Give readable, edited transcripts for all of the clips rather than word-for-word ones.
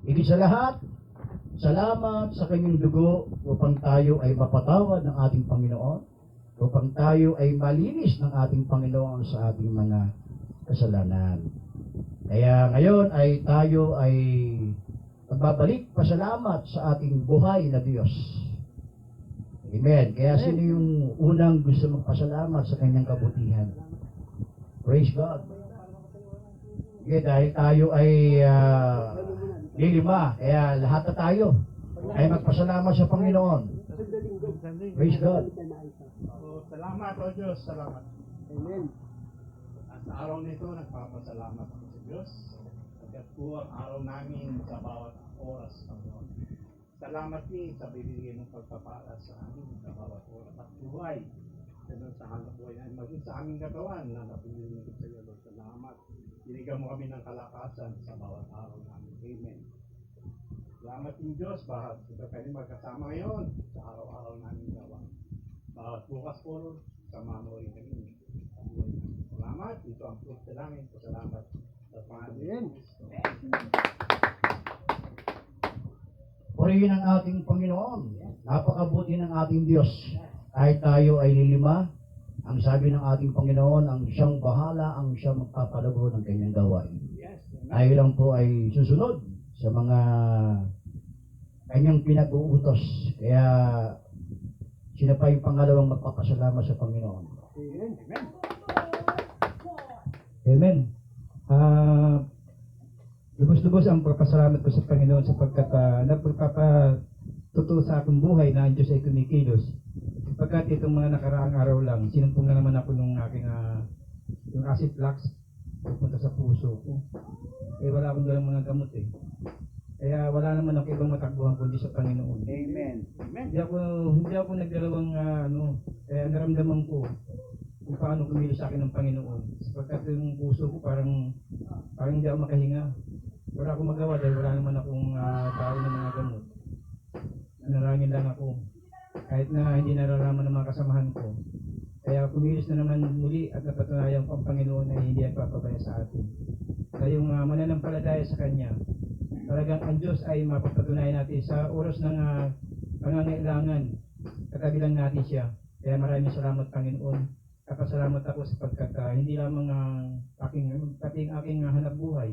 Higit sa lahat, salamat sa kanyang dugo upang tayo ay mapatawad ng ating Panginoon, upang tayo ay malinis ng ating Panginoon sa ating mga kasalanan. Kaya ngayon ay tayo ay magbabalik pasalamat sa ating buhay na Diyos. Amen. Kaya sino yung unang gusto magpasalamat sa kanyang kabutihan? Praise God. Okay, dahil tayo ay lilima, kaya lahat na tayo ay magpasalamat sa Panginoon. Praise God. Salamat o Diyos, salamat. Amen. At sa araw nito, nagpapasalamat ako sa Diyos. Agad po ang araw namin sa bawat oras, Panginoon. Salamat din sa bibigyan ng pagpapala sa amin sa bawat oras at buhay. Ganun sa hanap buhay ay maging sa aming katawan na napilinig sa iyo, Lord. Salamat. Binigyan mo kami ng kalakasan sa bawat araw namin. Amen. Salamat din Diyos, bahag ito kami magkasama ngayon sa araw-araw namin gawa. Bawat bukas po, sama mo rin kami. Salamat. Ito ang fruit sa langit. Salamat. Sa Panginoon. Purihin ang ating Panginoon. Napakabuti ng ating Diyos. Kahit tayo ay lilima, ang sabi ng ating Panginoon, ang siyang bahala, ang siyang magpapalago ng kanyang gawain. Tayo lang po ay susunod sa mga kanyang pinag-uutos. Kaya sino pa yung pangalawang magpapasalamat sa Panginoon? Amen. Amen. Lubos-lubos ang pagpasalamat ko sa Panginoon sapagkat nagpapatuto sa akong buhay na ang Diyos ay kumikilos. Sapagkat itong mga nakaraang araw lang, sinumpong na naman ako nung aking yung acid flux pupunta sa puso ko. Eh wala akong dalang mga gamot eh. Kaya wala naman ako ibang matakbuhan kundi sa Panginoon. Amen. Amen. Hindi ako nagdalawang kaya naramdaman ko kung paano kumilos sa akin ng Panginoon. Sapagkat yung puso ko parang hindi ako makahinga. Wala akong magawa dahil wala naman akong tao ng mga gamot. Nanarangin lang ako. Kahit na hindi nararaman ng mga kasamahan ko. Kaya kumilos na naman muli at napatunayan ko ang Panginoon ay hindi ang papabaya sa atin. Kaya yung mananampalataya sa Kanya, talagang ang Diyos ay mapapatunayan natin sa oras ng pangangailangan. Katabi lang natin siya. Kaya maraming salamat Panginoon. Kapasalamat ako sapagkat hindi lamang pati ang aking hanap buhay.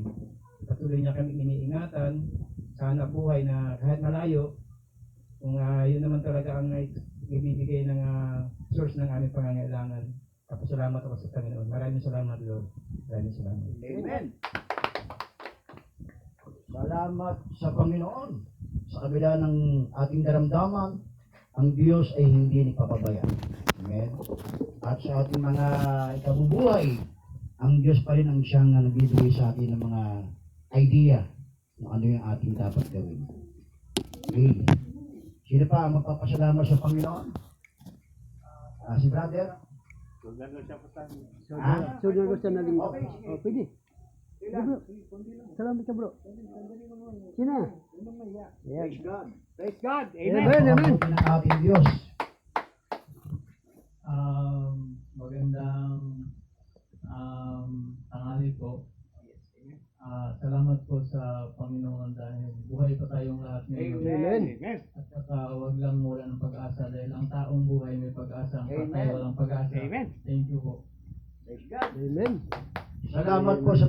Patuloy niya kami iniingatan sa hanap buhay na kahit malayo, kung yun naman talaga ang ibibigay ng source ng aming pangangailangan. Kapasalamat ako sa Panginoon. Maraming salamat Lord. Maraming salamat. Amen. Salamat sa Panginoon. Sa kabila ng ating daramdaman, ang Diyos ay hindi nagpapabaya. Amen. At sa ating mga ikabubuhay, ang Diyos pa rin ang siyang nagbibigay sa atin ng mga idea kung ano yung ating dapat gawin. Amen. Sino pa ang magpapasalamat sa Panginoon? Si brother? Sundan na siya po tayo. Sunod ko siya na linggo. Okay, sige. Oh, pwede. Bro. Salamat ka bro. Sina? Yes. Praise God. Praise God. Amen. Amen. Ang ng ating Diyos. Magandang tanghali po. Salamat po sa Panginoon dahil buhay pa tayong lahat ngayon. Amen. Amen. At saka huwag lang mula ng pag-asa dahil ang taong buhay may pag-asa, ang patay Amen. walang pag-asa. Amen. Thank you po. Praise God. Amen. Salamat po sa